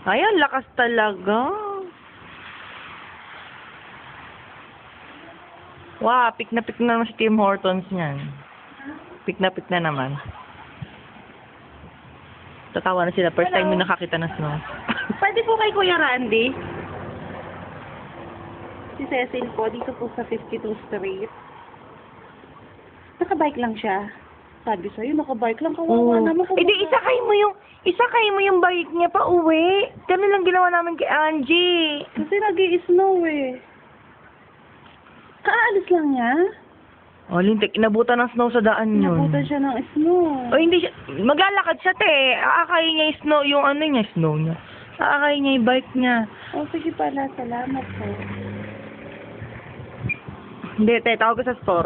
Ay, ang lakas talaga. Wow, pick na naman si Tim Hortons niyan. Pick na naman. Tatawa na sila. First time Hello. yung nakakita ng snow. Pwede po kay Kuya Randy? Si Cecil po, dito po sa 52 Street. Nakabike lang siya. Sabi sa'yo, nakabike lang. Kawawa naman. Eh di, isakay mo yung bike niya pa uwi. Ganun lang ginawa namin kay Angie. Kasi nag-i-snow eh. Kaalis lang niya. Oh, lintik, inabutan ng snow sa daan yun. Nabutan siya ng snow. O hindi siya, maglalakad siya te. Aakayin niya yung snow, yung ano niya, snow niya. Aakayin niya yung bike niya. Oh, sige pala. Salamat po. Hindi te, tawag ko sa store.